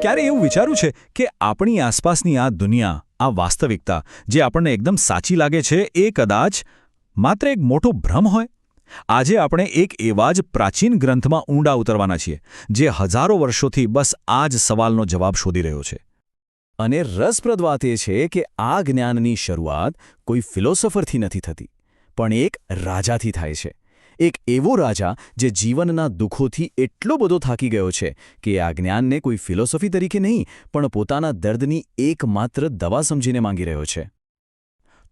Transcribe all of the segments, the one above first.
ક્યારે એવું વિચાર્યું છે કે આપણી આસપાસની આ દુનિયા, આ વાસ્તવિકતા જે આપણને એકદમ સાચી લાગે છે એ કદાચ માત્ર એક મોટો ભ્રમ હોય? આજે આપણે એક એવા જ પ્રાચીન ગ્રંથમાં ઊંડા ઉતરવાના છીએ જે હજારો વર્ષોથી બસ આ જ સવાલનો જવાબ શોધી રહ્યો છે. અને રસપ્રદ વાત એ છે કે આ જ્ઞાનની શરૂઆત કોઈ ફિલોસોફરથી નથી થતી, પણ એક રાજાથી થાય છે. એક એવો રાજા જે જીવનના દુઃખોથી એટલો બધો થાકી ગયો છે કે આ જ્ઞાનને કોઈ ફિલોસોફી તરીકે નહીં પણ પોતાના દર્દની એકમાત્ર દવા સમજીને માંગી રહ્યો છે.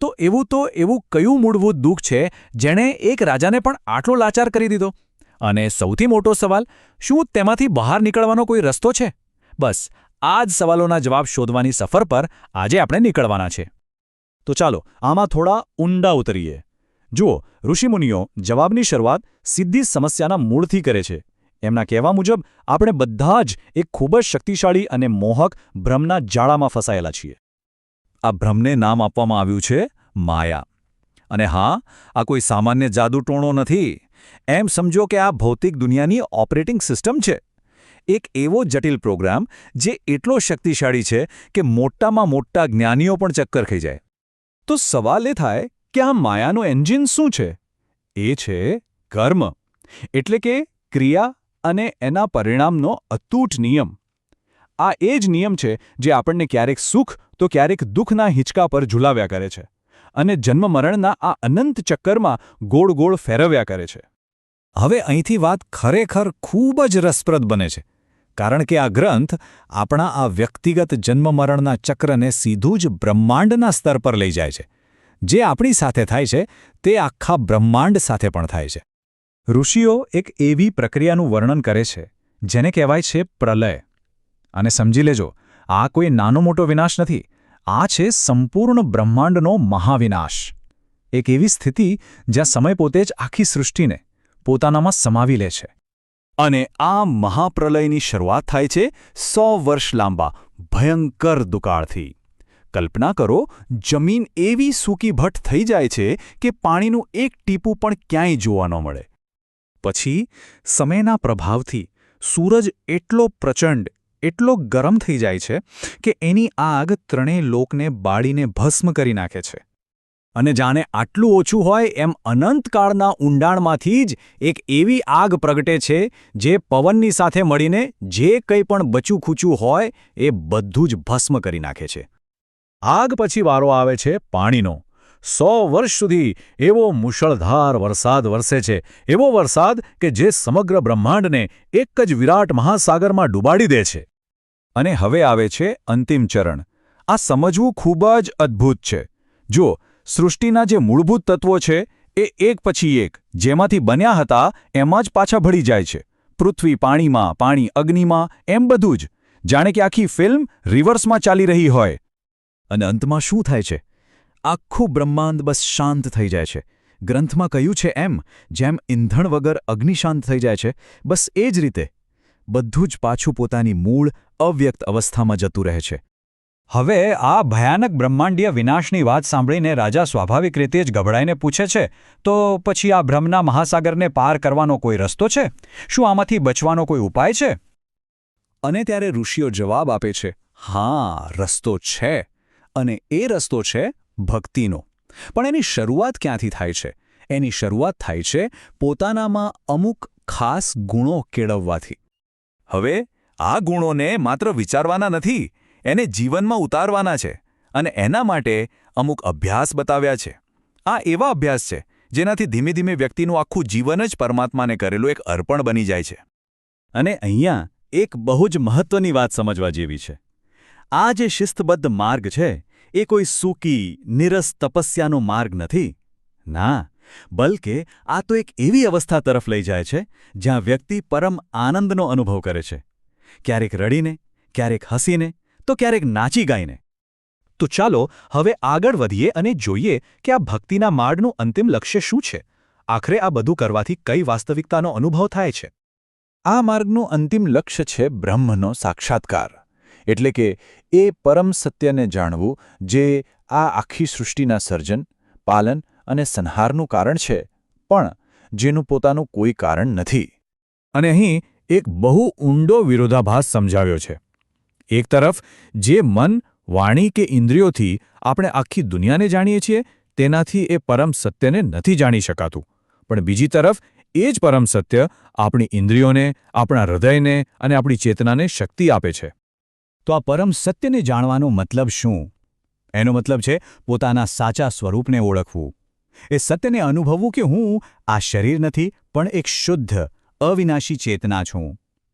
તો એવું કયું મૂળભૂત દુઃખ છે જેણે એક રાજાને પણ આટલો લાચાર કરી દીધો? અને સૌથી મોટો સવાલ, શું તેમાંથી બહાર નીકળવાનો કોઈ રસ્તો છે? બસ આ જ સવાલોના જવાબ શોધવાની સફર પર આજે આપણે નીકળવાના છે. તો ચાલો આમાં થોડા ઊંડા ઉતરીએ. જુઓ, ઋષિમુનિઓ જવાબની શરૂઆત સીધી સમસ્યાના મૂળથી કરે છે. એમના કહેવા મુજબ આપણે બધા જ એક ખૂબ જ શક્તિશાળી અને મોહક ભ્રમના જાળામાં ફસાયેલા છીએ. આ ભ્રમને નામ આપવામાં આવ્યું છે માયા. અને હા, આ કોઈ સામાન્ય જાદુટોણો નથી. એમ સમજો કે આ ભૌતિક દુનિયાની ઓપરેટિંગ સિસ્ટમ છે. એક એવો જટિલ પ્રોગ્રામ જે એટલો શક્તિશાળી છે કે મોટામાં મોટા જ્ઞાનીઓ પણ ચક્કર ખાઈ જાય. તો સવાલ એ થાય કે આ માયાનું એન્જિન શું છે? એ છે કર્મ, એટલે કે ક્રિયા અને એના પરિણામનો અતૂટ નિયમ. આ એ જ નિયમ છે જે આપણને ક્યારેક સુખ તો ક્યારેક દુઃખના હિંચકા પર ઝૂલાવ્યા કરે છે અને જન્મ-મરણના આ અનંત ચક્કરમાં ગોળ ગોળ ફેરવ્યા કરે છે. હવે અહીંથી વાત ખરેખર ખૂબ જ રસપ્રદ બને છે, કારણ કે આ ગ્રંથ આપણા આ વ્યક્તિગત જન્મ-મરણના ચક્રને સીધું જ બ્રહ્માંડના સ્તર પર લઈ જાય છે. જે આપણી સાથે થાય છે તે આખા બ્રહ્માંડ સાથે પણ થાય છે. ઋષિઓ એક એવી પ્રક્રિયાનું વર્ણન કરે છે જેને કહેવાય છે પ્રલય. અને સમજી લેજો, આ કોઈ નાનો મોટો વિનાશ નથી. આ છે સંપૂર્ણ બ્રહ્માંડનો મહાવિનાશ. એક એવી સ્થિતિ જ્યાં સમય પોતે જ આખી સૃષ્ટિને પોતાનામાં સમાવી લે છે. અને આ મહાપ્રલયની શરૂઆત થાય છે 100 વર્ષ લાંબા ભયંકર દુકાળથી. કલ્પના કરો, જમીન એવી સૂકી ભઠ્ઠ થઈ જાય છે કે પાણીનું એક ટીપું પણ ક્યાંય જોવા ન મળે. પછી સમયના પ્રભાવથી સૂરજ એટલો પ્રચંડ, એટલો ગરમ થઈ જાય છે કે એની આગ ત્રણેય લોકને બાળીને ભસ્મ કરી નાખે છે. અને જાણે આટલું ઓછું હોય એમ અનંતકાળના ઊંડાણમાંથી જ એક એવી આગ પ્રગટે છે જે પવનની સાથે મળીને જે કંઈ પણ બચું ખૂચું હોય એ બધું જ ભસ્મ કરી નાખે છે. આગ પછી વારો આવે છે પાણીનો. 100 વર્ષ સુધી એવો મુશળધાર વરસાદ વરસે છે, એવો વરસાદ કે જે સમગ્ર બ્રહ્માંડને એક જ વિરાટ મહાસાગરમાં ડૂબાડી દે છે. અને હવે આવે છે અંતિમ ચરણ. આ સમજવું ખૂબ જ અદ્ભુત છે. જુઓ, સૃષ્ટિના જે મૂળભૂત તત્વો છે એ એક પછી એક જેમાંથી બન્યા હતા એમાં જ પાછા ભળી જાય છે. પૃથ્વી પાણીમાં, પાણી અગ્નિમાં, એમ બધું જ જાણે કે આખી ફિલ્મ રિવર્સમાં ચાલી રહી હોય. અને અંતમાં શું થાય છે? આખું બ્રહ્માંડ બસ શાંત થઈ જાય છે. ગ્રંથમાં કહ્યું છે એમ, જેમ ઈંધણ વગર અગ્નિ શાંત થઈ જાય છે, બસ એ જ રીતે બધું જ પાછું પોતાની મૂળ અવ્યક્ત અવસ્થામાં જતું રહે છે. હવે આ ભયાનક બ્રહ્માંડીય વિનાશની વાત સાંભળીને રાજા સ્વાભાવિક રીતે જ ગભરાઈને પૂછે છે, તો પછી આ બ્રહ્મના મહાસાગરને પાર કરવાનો કોઈ રસ્તો છે? શું આમાંથી બચવાનો કોઈ ઉપાય છે? અને ત્યારે ઋષિઓ જવાબ આપે છે, હા, રસ્તો છે. અને એ રસ્તો છે ભક્તિનો. પણ એની શરૂઆત ક્યાંથી થાય છે? એની શરૂઆત થાય છે પોતાનામાં અમુક ખાસ ગુણો કેળવવાથી. હવે આ ગુણોને માત્ર વિચારવાના નથી, એને જીવનમાં ઉતારવાના છે. અને એના માટે અમુક અભ્યાસ બતાવ્યા છે. આ એવા અભ્યાસ છે જેનાથી ધીમે ધીમે વ્યક્તિનું આખું જીવન જ પરમાત્માને કરેલું એક અર્પણ બની જાય છે. અને અહીંયા એક બહુ જ મહત્વની વાત સમજવા જેવી છે. આ જે શિસ્તબદ્ધ માર્ગ છે એ કોઈ સૂકી, નિરસ તપસ્યાનો માર્ગ નથી. ના, બલકે આ તો એક એવી અવસ્થા તરફ લઈ જાય છે જ્યાં વ્યક્તિ પરમ આનંદનો અનુભવ કરે છે. ક્યારેક રડીને, ક્યારેક હસીને, તો ક્યારેક નાચી ગાઈને. તો ચાલો હવે આગળ વધીએ અને જોઈએ કે આ ભક્તિના માર્ગનું અંતિમ લક્ષ્ય શું છે. આખરે આ બધું કરવાથી કઈ વાસ્તવિકતાનો અનુભવ થાય છે? આ માર્ગનું અંતિમ લક્ષ્ય છે બ્રહ્મનો સાક્ષાત્કાર. એટલે કે એ પરમ સત્યને જાણવું જે આ આખી સૃષ્ટિના સર્જન, પાલન અને સંહારનું કારણ છે, પણ જેનું પોતાનું કોઈ કારણ નથી. અને અહીં એક બહુ ઊંડો વિરોધાભાસ સમજાવ્યો છે. એક તરફ જે મન, વાણી કે ઇન્દ્રિયોથી આપણે આખી દુનિયાને જાણીએ છીએ તેનાથી એ પરમ સત્યને નથી જાણી શકાતું, પણ બીજી તરફ એ જ પરમ સત્ય આપણી ઇન્દ્રિયોને, આપણા હૃદયને અને આપણી ચેતનાને શક્તિ આપે છે. તો આ પરમ સત્યને જાણવાનો મતલબ શું? એનો મતલબ છે પોતાના સાચા સ્વરૂપને ઓળખવું. એ સત્યને અનુભવવું કે હું આ શરીર નથી, પણ એક શુદ્ધ, અવિનાશી ચેતના છું.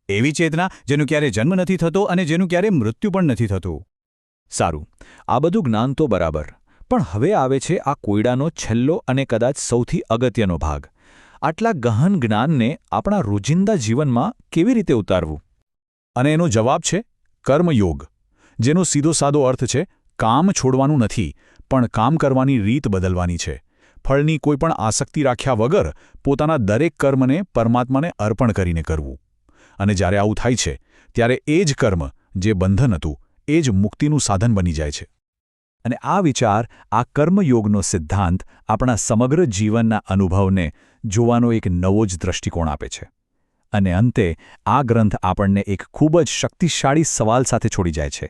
એવી ચેતના જેનો ક્યારે જન્મ નથી થતો અને જેનું ક્યારે મૃત્યુ પણ નથી થતું. સારું, આ બધું જ્ઞાન તો બરાબર, પણ હવે આવે છે આ કોયડાનો છેલ્લો અને કદાચ સૌથી અગત્યનો ભાગ. આટલા ગહન જ્ઞાનને આપણા રોજિંદા જીવનમાં કેવી રીતે ઉતારવું? અને એનો જવાબ છે કર્મયોગ, જેનો સીધો સાદો અર્થ છે કામ છોડવાનું નથી, પણ કામ કરવાની રીત બદલવાની છે. ફળની કોઈપણ આસક્તિ રાખ્યા વગર પોતાના દરેક કર્મને પરમાત્માને અર્પણ કરીને કરવું. અને જ્યારે આવું થાય છે ત્યારે એ જ કર્મ જે બંધન હતું એ જ મુક્તિનું સાધન બની જાય છે. અને આ વિચાર, આ કર્મયોગનો સિદ્ધાંત આપણા સમગ્ર જીવનના અનુભવને જોવાનો એક નવો જ દૃષ્ટિકોણ આપે છે. અને અંતે આ ગ્રંથ આપણને એક ખૂબ જ શક્તિશાળી સવાલ સાથે છોડી જાય છે.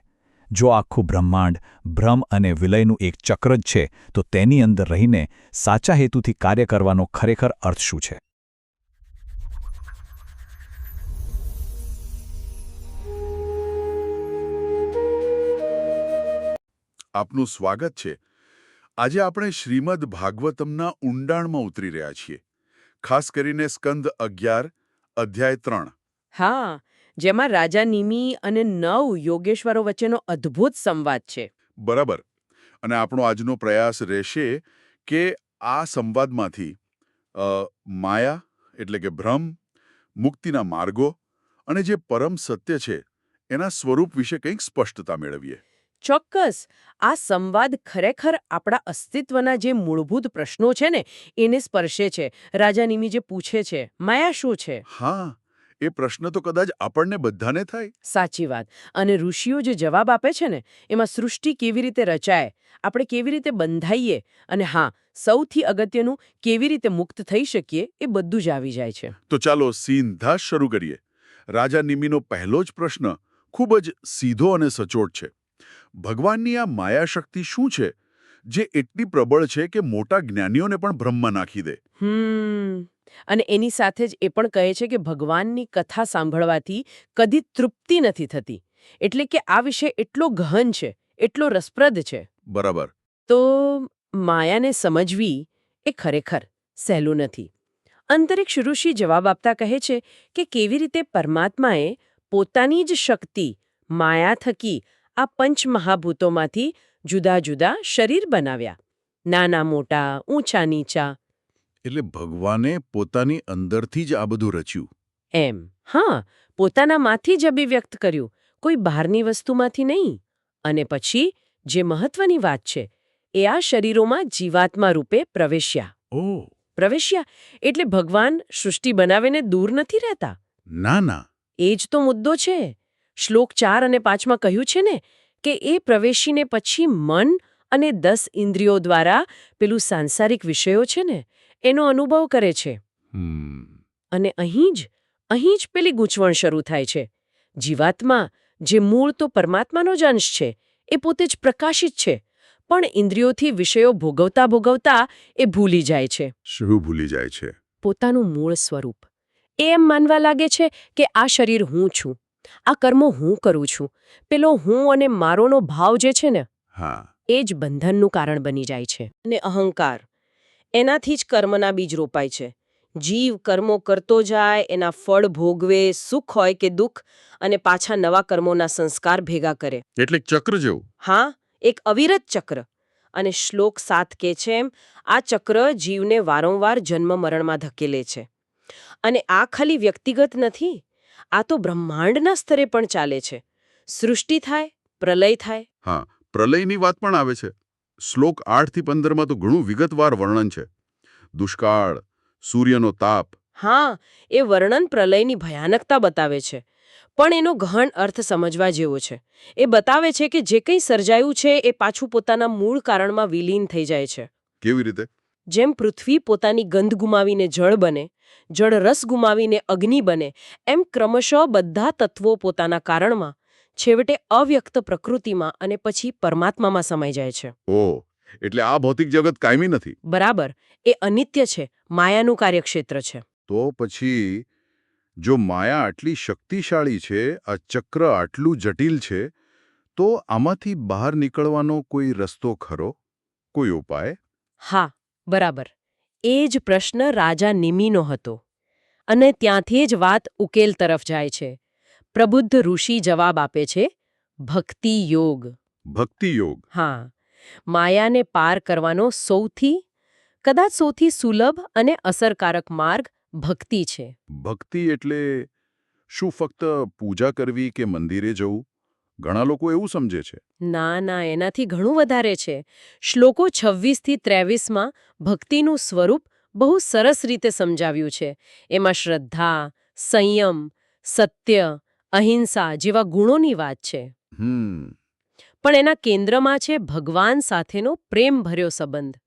જો આખું બ્રહ્માંડ ભ્રમ અને વિલયનું એક ચક્ર જ છે, તો તેની અંદર રહીને સાચા હેતુથી કાર્ય કરવાનો ખરેખર અર્થ શું છે? આપનું સ્વાગત છે. આજે આપણે શ્રીમદ ભાગવતમના ઊંડાણમાં ઉતરી રહ્યા છીએ, ખાસ કરીને સ્કંદ 11, અધ્યાય 3. હા, જેમાં રાજા નિમિ અને 9 યોગેશ્વરો વચ્ચેનો અદ્ભુત સંવાદ છે. બરાબર. અને આપણો આજનો પ્રયાસ રહેશે કે આ સંવાદમાંથી માયા એટલે કે ભ્રમ, મુક્તિના માર્ગો અને જે પરમ સત્ય છે એના સ્વરૂપ વિશે કંઈક સ્પષ્ટતા મેળવીએ. ચોક્કસ, આ સંવાદ ખરેખર આપણા અસ્તિત્વના જે મૂળભૂત પ્રશ્નો છે ને એને સ્પર્શે છે. રાજા નિમિ જે પૂછે છે, માયા શું છે? હા, એ પ્રશ્ન તો કદાચ આપણને બધાને થાય. સાચી વાત. અને ઋષિઓ જે જવાબ આપે છે ને એમાં સૃષ્ટિ કેવી રીતે રચાય, આપણે કેવી રીતે બંધાઈએ અને હા, સૌથી અગત્યનું કેવી રીતે મુક્ત થઈ શકીએ એ બધું જ આવી જાય છે. તો ચાલો સીધા જ શરૂ કરીએ. રાજા નિમિનો પહેલો જ પ્રશ્ન ખૂબ જ સીધો અને સચોટ છે. ભગવાનની આ માયાશક્તિ શું છે જે એટલી પ્રબળ છે કે મોટા જ્ઞાનીઓને પણ ભ્રમમાં નાખી દે? અને એની સાથે જ એ પણ કહે છે કે ભગવાનની કથા સાંભળવાથી કદી તૃપ્તિ નથી થતી. એટલે કે આ વિષય એટલો ગહન છે, એટલો રસપ્રદ છે. બરાબર. તો માયાને સમજવી એ ખરેખર સહેલું નથી. અંતરિક્ષ ઋષિ જવાબ આપતા કહે છે કે કેવી રીતે પરમાત્માએ પોતાની જ શક્તિ માયા થકી આ પંચમહાભૂતોમાંથી જુદા જુદા શરીર બનાવ્યા, નાના મોટા, ઊંચા નીચા. એટલે ભગવાને પોતાની અંદરથી જ આ બધું રચ્યું. એમ, હા, પોતાનામાંથી જ અભિવ્યક્ત કર્યું, કોઈ બહારની વસ્તુમાંથી નહીં. અને પછી જે મહત્વની વાત છે એ આ શરીરોમાં જીવાત્મા રૂપે પ્રવેશ્યા. ઓહ! પ્રવેશ્યા એટલે ભગવાન સૃષ્ટિ બનાવીને દૂર નથી રહેતા. ના ના. એ જ તો મુદ્દો છે. શ્લોક 4 અને 5માં કહ્યું છે ને કે એ પ્રવેશીને પછી મન અને 10 ઇન્દ્રિયો દ્વારા પેલું સાંસારિક વિષયો છે ને એનો અનુભવ કરે છે. અને અહીં જ પેલી ગૂંચવણ શરૂ થાય છે. જીવાત્મા, જે મૂળ તો પરમાત્માનો જ અંશ છે, એ પોતે જ પ્રકાશિત છે, પણ ઇન્દ્રિયોથી વિષયો ભોગવતા ભોગવતા એ ભૂલી જાય છે. શું ભૂલી જાય છે? પોતાનું મૂળ સ્વરૂપ. એ એમ માનવા લાગે છે કે આ શરીર હું છું, આ કર્મો હું કરું છું. પેલો હું અને મારોનો ભાવ જે છે ને, હા, એ જ બંધનનું કારણ બની જાય છે. અને અહંકાર, એનાથી જ કર્મના બીજ રોપાય છે. જીવ કર્મો કરતો જાય, એના ફળ ભોગવે, સુખ હોય કે દુઃખ, અને પાછા નવા કર્મોના સંસ્કાર ભેગા કરે. એટલે ચક્ર જેવું. હા, એક અવિરત ચક્ર. અને શ્લોક 7 કહે છે એમ, આ ચક્ર જીવને વારંવાર જન્મ મરણમાં ધકેલે છે. અને આ ખાલી વ્યક્તિગત નથી, આ તો બ્રહ્માંડના સ્તરે પણ ચાલે છે. સૃષ્ટિ થાય, પ્રલય થાય. હા, પ્રલયની વાત પણ આવે છે. શ્લોક 8 થી 15માં તો ઘણું વિગતવાર વર્ણન છે. દુષ્કાળ, સૂર્યનો તાપ. હા, એ વર્ણન પ્રલયની ભયાનકતા બતાવે છે. પણ એનો ગહન અર્થ સમજવા જેવો છે. એ બતાવે છે કે જે કંઈ સર્જાયું છે એ પાછું પોતાના મૂળ કારણમાં વિલીન થઈ જાય છે. કેવી રીતે? જેમ પૃથ્વી પોતાની ગંધ ગુમાવીને જળ બને, જળ રસ ગુમાવીને અગ્નિ બને, એમ ક્રમશઃ બધા તત્વો પોતાના કારણમાં, છેવટે અવ્યક્ત પ્રકૃતિમાં અને પછી પરમાત્મામાં સમાઈ જાય છે. ઓહ, એટલે આ ભૌતિક જગત કાયમી નથી. બરાબર, એ અનિત્ય છે, માયાનું કાર્યક્ષેત્ર છે. તો પછી જો માયા આટલી શક્તિશાળી છે, આ ચક્ર આટલું જટિલ છે, તો આમાંથી બહાર નીકળવાનો કોઈ રસ્તો ખરો? કોઈ ઉપાય? હા, બરાબર. એ જ પ્રશ્ન રાજા નિમિનો હતો. અને ત્યાંથી જ વાત ઉકેલ તરફ જાય છે. પ્રબુદ્ધ ઋષિ જવાબ આપે છે, ભક્તિ યોગ. ભક્તિ યોગ. હા, માયાને પાર કરવાનો કદાચ સૌથી સુલભ અને અસરકારક માર્ગ ભક્તિ છે. ભક્તિ એટલે શું ફક્ત પૂજા કરવી કે મંદિરે જવું? ઘણા લોકો એવું સમજે છે. ના, એનાથી ઘણું વધારે છે. શ્લોકો 26 થી 23માં ભક્તિનું સ્વરૂપ બહુ સરસ રીતે સમજાવ્યું છે. એમાં શ્રદ્ધા, સંયમ, સત્ય, અહિંસા જેવા ગુણોની વાત છે. પણ એના કેન્દ્રમાં છે ભગવાન સાથેનો પ્રેમભર્યો સંબંધ.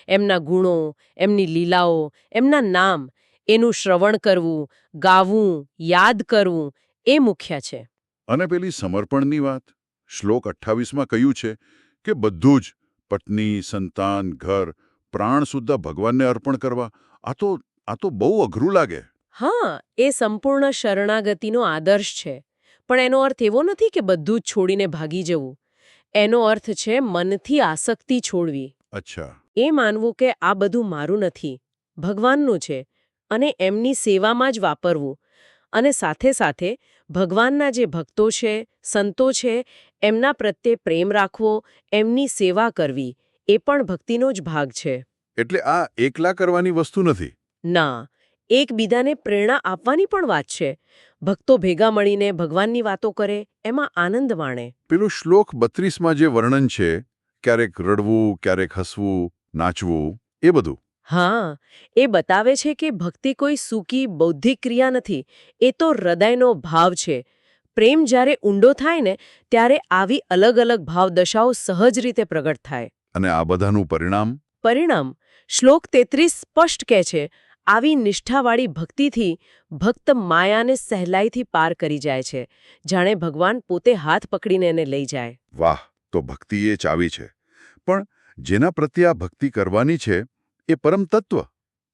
એમના ગુણો, એમની લીલાઓ, એમના નામ, એનું શ્રવણ કરવું, ગાવું, યાદ કરવું એ મુખ્ય છે. અને પેલી સમર્પણની વાત? શ્લોક 28માં કહ્યું છે કે બધું જ પત્ની, સંતાન, ઘર, પ્રાણ સુદ્ધા ભગવાનને અર્પણ કરવા. આ તો બહુ અઘરું લાગે. હા, એ સંપૂર્ણ શરણાગતિનો આદર્શ છે. પણ એનો અર્થ એવો નથી કે બધું જ છોડીને ભાગી જવું. એનો અર્થ છે મનથી આસક્તિ છોડવી. અચ્છા. એ માનવું કે આ બધું મારું નથી, ભગવાનનું છે, અને એમની સેવામાં જ વાપરવું. અને સાથે સાથે ભગવાનના જે ભક્તો છે, સંતો છે, એમના પ્રત્યે પ્રેમ રાખવો, એમની સેવા કરવી, એ પણ ભક્તિનો જ ભાગ છે. એટલે આ એકલા કરવાની વસ્તુ નથી. ના, એકબીજાને પ્રેરણા આપવાની પણ વાત છે. ભક્તો ભેગા મળીને ભગવાનની વાતો કરે, એમાં આનંદ માણે. પેલું શ્લોક 32માં જે વર્ણન છે, ક્યારેક રડવું, ક્યારેક હસવું, નાચવું, એ બધું. હા, એ બતાવે છે કે ભક્તિ કોઈ સૂકી બૌદ્ધિક ક્રિયા નથી. એ તો હૃદયનો ભાવ છે. પ્રેમ જ્યારે ઊંડો થાય ને, ત્યારે આવી અલગ અલગ ભાવદશાઓ સહજ રીતે પ્રગટ થાય. અને આ બધાનું પરિણામ શ્લોક 33 સ્પષ્ટ કહે છે, આવી નિષ્ઠાવાળી ભક્તિથી ભક્ત માયાને સહેલાઈથી પાર કરી જાય છે, જાણે ભગવાન પોતે હાથ પકડીને એને લઈ જાય. વાહ, તો ભક્તિ એ ચાવી છે. પણ જેના પ્રત્યે આ ભક્તિ કરવાની છે, એ પરમ તત્વ,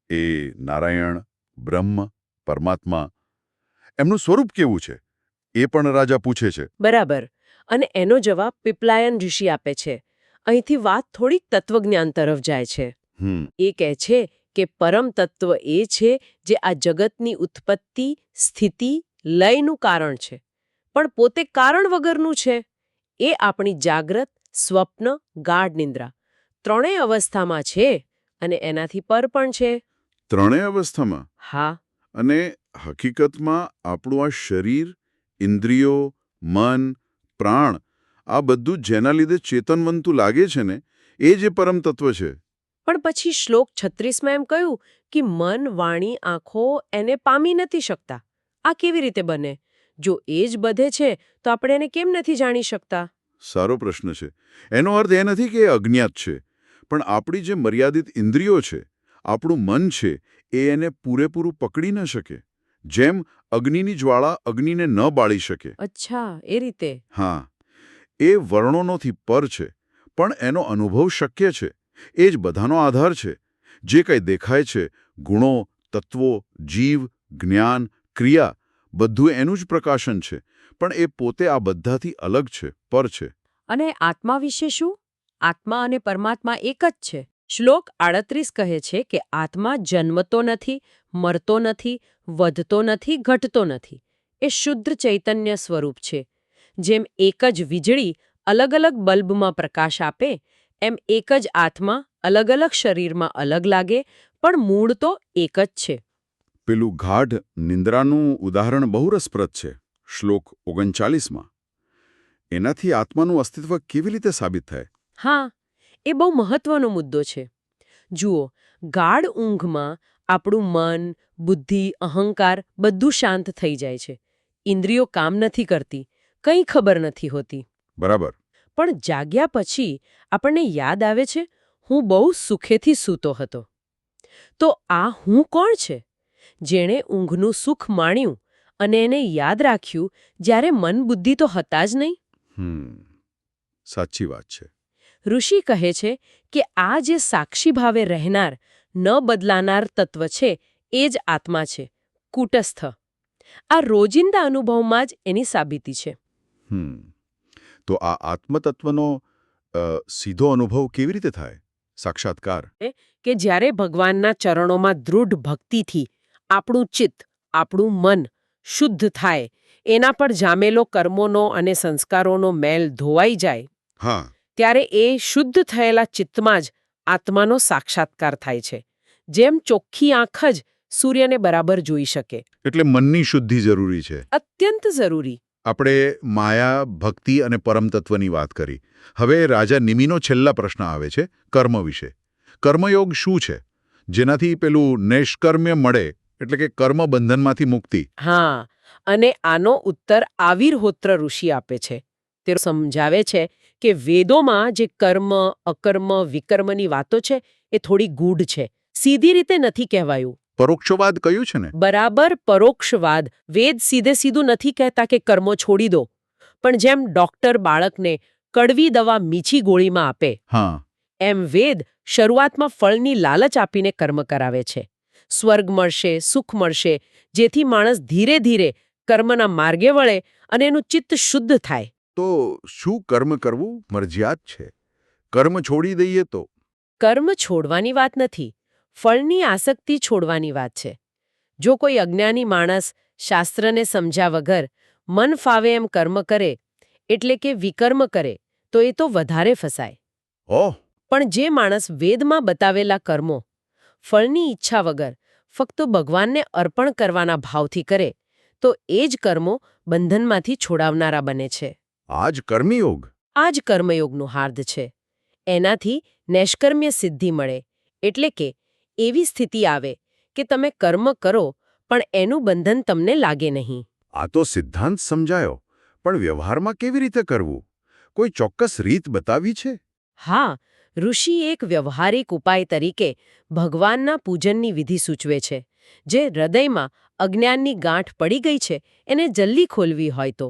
એ નારાયણ, બ્રહ્મ, પરમાત્મા, એમનું સ્વરૂપ કેવું છે? એ પણ રાજા પૂછે છે. બરાબર. અને એનો જવાબ પીપલાયન ઋષિ આપે છે. અહીંથી વાત થોડીક તત્વજ્ઞાન તરફ જાય છે. એ કહે છે કે પરમ તત્વ એ છે જે આ જગતની ઉત્પત્તિ, સ્થિતિ, લયનું કારણ છે, પણ પોતે કારણ વગરનું છે. એ આપણી જાગ્રત, સ્વપ્ન, ગાઢ નિંદ્રા ત્રણેય અવસ્થામાં છે અને એનાથી પર પણ છે. ત્રણેય અવસ્થામાં? હા. અને હકીકતમાં આપણું આ શરીર, ઇન્દ્રિયો, મન, પ્રાણ, આ બધું જેના લીધે ચેતનવંતું લાગે છે ને, એ જે પરમ તત્વ છે. પણ પછી શ્લોક 36માં એમ કહ્યું કે મન, વાણી, આંખો એને પામી નથી શકતા. આ કેવી રીતે બને? જો એ જ બધે છે તો આપણે એને કેમ નથી જાણી શકતા? સારો પ્રશ્ન છે. એનો અર્થ એ નથી કે એ અજ્ઞાત છે, પણ આપણી જે મર્યાદિત ઇન્દ્રિયો છે, આપણું મન છે, એ એને પૂરેપૂરું પકડી ન શકે. જેમ અગ્નિની જ્વાળા અગ્નિને ન બાળી શકે. અચ્છા, એ રીતે. હા, એ વર્ણોનોથી પર છે, પણ એનો અનુભવ શક્ય છે. એ જ બધાનો આધાર છે. જે કંઈ દેખાય છે, ગુણો, તત્વો, જીવ, જ્ઞાન, ક્રિયા, બધું એનું જ પ્રકાશન છે. પણ એ પોતે આ બધાથી અલગ છે, પર છે. અને આત્મા વિશે શું? આત્મા અને પરમાત્મા એક જ છે. શ્લોક 38 કહે છે કે આત્મા જન્મતો નથી, મરતો નથી, વધતો નથી, ઘટતો નથી. એ શુદ્ધ ચૈતન્ય સ્વરૂપ છે. જેમ એક જ વીજળી અલગ અલગ બલ્બમાં પ્રકાશ આપે, એમ એક જ આત્મા અલગ અલગ શરીરમાં અલગ લાગે, પણ મૂળ તો એક જ છે. પેલું ગાઢ નિંદ્રાનું ઉદાહરણ બહુ રસપ્રદ છે. શ્લોક 39માં. એનાથી આત્માનું અસ્તિત્વ કેવી રીતે સાબિત થાય? હા, એ બહુ મહત્વનો મુદ્દો છે. જુઓ, ગાઢ ઊંઘમાં આપણું મન, બુદ્ધિ, અહંકાર બધું શાંત થઈ જાય છે. ઇન્દ્રિયો કામ નથી કરતી, કંઈ ખબર નથી હોતી. બરાબર. પણ જાગ્યા પછી આપણને યાદ આવે છે, હું બહુ સુખેથી સૂતો હતો. તો આ હું કોણ છે? જેણે ઊંઘનું સુખ માણ્યું અને એને યાદ રાખ્યું જ્યારે મન બુદ્ધિ તો હતા જ નહીં. સાચી વાત છે. ઋષિ કહે છે કે આ જે સાક્ષી ભાવે રહેનાર ન બદલાનાર તત્વ છે એ જ આત્મા છે, કૂટસ્થ. આ રોજિંદા અનુભવમાં જ એની સાબિતી છે. તો આ આત્મતત્વનો સીધો અનુભવ કેવી રીતે થાય? સાક્ષાત્કાર. કે જ્યારે ભગવાનના ચરણોમાં દૃઢ ભક્તિથી આપણું ચિત્ત, આપણું મન શુદ્ધ થાય, એના પર જામેલો કર્મોનો અને સંસ્કારોનો મેલ ધોવાઈ જાય, હા, ત્યારે એ શુદ્ધ થયેલા ચિત્તમાં જ આત્માનો સાક્ષાત્કાર થાય છે. જેમ ચોખ્ખી આંખ જ સૂર્યને બરાબર જોઈ શકે. એટલે મનની શુદ્ધિ જરૂરી છે. અત્યંત જરૂરી. આપણે માયા, ભક્તિ અને પરમતત્વની વાત કરી. હવે રાજા નિમિનો છેલ્લા પ્રશ્ન આવે છે કર્મ વિશે. કર્મયોગ શું છે જેનાથી પેલું નૈષ્કર્મ્ય મળે, એટલે કે કર્મ બંધનમાંથી મુક્તિ? હા, અને આનો ઉત્તર આવિર્હોત્ર ઋષિ આપે છે. તે સમજાવે છે કે વેદોમાં જે કર્મ, અકર્મ, વિકર્મની વાતો છે એ થોડી ગૂઢ છે. સીધી રીતે નથી કહેવાયું. પરોક્ષવાદ કયું છે ને? બરાબર, પરોક્ષવાદ. વેદ સીધું નથી કહેતા કે કર્મો છોડી દો, પણ જેમ ડોક્ટર બાળકને કડવી દવા મીઠી ગોળીમાં આપે, હા, એમ વેદ શરૂઆતમાં ફળની લાલચ આપીને કર્મ કરાવે છે. સ્વર્ગ મળશે, સુખ મળશે, જેથી માણસ ધીરે ધીરે કર્મના માર્ગે વળે અને એનું ચિત્ત શુદ્ધ થાય. તો શું કર્મ કરવું મરજિયાત છે? કર્મ છોડી દઈએ તો? કર્મ છોડવાની વાત નથી, ફળની આસક્તિ છોડવાની વાત છે. જો કોઈ અજ્ઞાની માણસ શાસ્ત્રને સમજ્યા વગર મન ફાવે એમ કર્મ કરે, એટલે કે વિકર્મ કરે, તો એ તો વધારે ફસાય. ઓહ, પણ જે માણસ વેદમાં બતાવેલા કર્મો ફળની ઈચ્છા વગર ફક્ત ભગવાનને અર્પણ કરવાના ભાવથી કરે, તો એ જ કર્મો બંધનમાંથી છોડાવનારા બને છે. આ જ કર્મયોગ. આ જ કર્મયોગનું હાર્દ છે. એનાથી નૈષ્કર્મ્ય સિદ્ધિ મળે, એટલે કે એવી સ્થિતિ આવે કે તમે કર્મ કરો પણ એનું બંધન તમને લાગે નહીં. આ તો સિદ્ધાંત સમજાયો, પણ વ્યવહારમાં કેવી રીતે કરવું? કોઈ ચોક્કસ રીત બતાવી છે? હા, ઋષિ એક વ્યવહારિક ઉપાય તરીકે ભગવાનના પૂજનની વિધિ સૂચવે છે. જે હૃદયમાં અજ્ઞાનની ગાંઠ પડી ગઈ છે એને જલ્દી ખોલવી હોય તો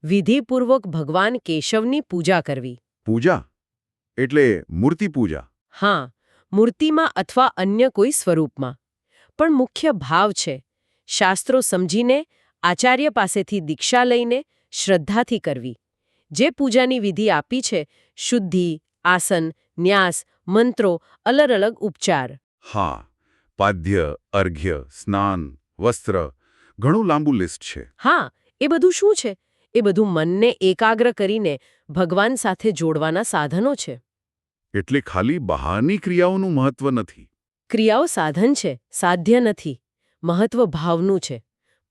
વિધિપૂર્વક ભગવાન કેશવની પૂજા કરવી. પૂજા એટલે મૂર્તિ પૂજા? હા, મૂર્તિમાં અથવા અન્ય કોઈ સ્વરૂપમાં. પણ મુખ્ય ભાવ છે શાસ્ત્રો સમજીને, આચાર્ય પાસેથી દીક્ષા લઈને, શ્રદ્ધાથી કરવી. જે પૂજાની વિધિ આપી છે, શુદ્ધિ, આસન, ન્યાસ, મંત્રો, અલગ ઉપચાર. હા, પાદ્ય, અર્ઘ્ય, સ્નાન, વસ્ત્ર, ઘણું લાંબુ લિસ્ટ છે. હા, એ બધું શું છે? એ બધું મનને એકાગ્ર કરીને ભગવાન સાથે જોડવાના સાધનો છે. એટલે ખાલી બહારની ક્રિયાઓનું મહત્વ નથી. ક્રિયાઓ સાધન છે, સાધ્ય નથી. મહત્વ ભાવનું છે.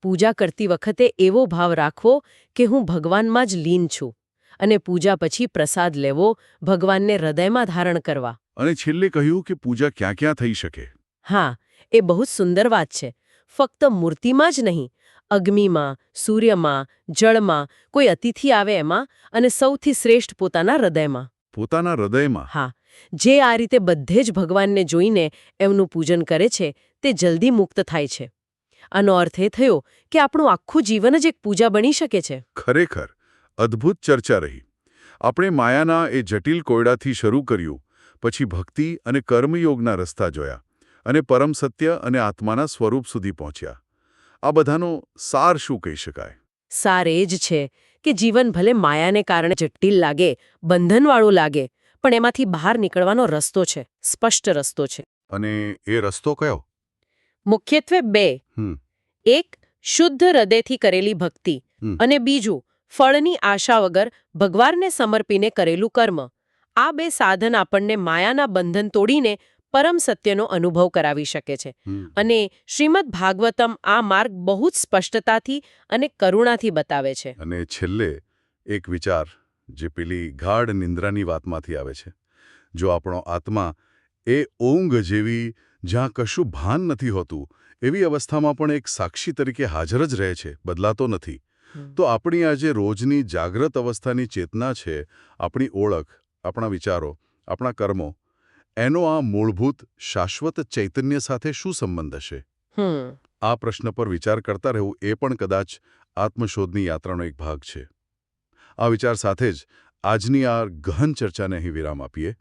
પૂજા કરતી વખતે એવો ભાવ રાખવો કે હું ભગવાનમાં જ લીન છું, અને પૂજા પછી પ્રસાદ લેવો, ભગવાનને હૃદયમાં ધારણ કરવા. અને છેલ્લે કહ્યું કે પૂજા ક્યાં ક્યાં થઈ શકે? હા, એ બહુ જ સુંદર વાત છે. ફક્ત મૂર્તિમાં જ નહીં, અગ્નિમાં, સૂર્યમાં, જળમાં, કોઈ અતિથિ આવે એમાં, અને સૌથી શ્રેષ્ઠ પોતાના હૃદયમાં. પોતાના હૃદયમાં? હા, જે આ રીતે બધે જ ભગવાનને જોઈને એમનું પૂજન કરે છે, તે જલ્દી મુક્ત થાય છે. આનો અર્થ એ થયો કે આપણું આખું જીવન જ એક પૂજા બની શકે છે. ખરેખર અદ્ભુત ચર્ચા રહી. આપણે માયાના એ જટિલ કોયડાથી શરૂ કર્યું, પછી ભક્તિ અને કર્મયોગના રસ્તા જોયા, અને પરમ સત્ય અને આત્માના સ્વરૂપ સુધી પહોંચ્યા. આ બધાનો સાર શું કહી શકાય? સાર એ જ છે કે જીવન ભલે માયાને કારણે જટિલ લાગે, બંધનવાળું લાગે, પણ એમાંથી બહાર નીકળવાનો રસ્તો છે, સ્પષ્ટ રસ્તો છે. અને એ રસ્તો કયો? મુખ્યત્વે બે. એક, શુદ્ધ હૃદયથી કરેલી ભક્તિ, અને બીજું, ફળની આશા વગર ભગવાનને સમર્પીને કરેલું કર્મ. આ બે સાધન આપણને માયાના બંધન તોડીને પરમ સત્યનો અનુભવ કરાવી શકે છે. અને શ્રીમદ્ ભાગવતમ આ માર્ગ બહુ જ સ્પષ્ટતાથી અને કરુણાથી બતાવે છે. અને છેલ્લે એક વિચાર જે પેલી ગાઢ નિંદ્રાની વાતમાંથી આવે છે. જો આપણો આત્મા એ ઊંઘ જેવી જ્યાં કશું ભાન નથી હોતું એવી અવસ્થામાં પણ એક સાક્ષી તરીકે હાજર જ રહે છે, બદલાતો નથી, તો આપણી આ જે રોજની જાગ્રત અવસ્થાની ચેતના છે, આપણી ઓળખ, આપણા વિચારો, આપણા કર્મો, એનો આ મૂળભૂત શાશ્વત ચૈતન્ય સાથે શું સંબંધ હશે? આ પ્રશ્ન પર વિચાર કરતા રહેવું એ પણ કદાચ આત્મશોધની યાત્રાનો એક ભાગ છે. આ વિચાર સાથે જ આજની આ ગહન ચર્ચાને અહીં વિરામ આપીએ.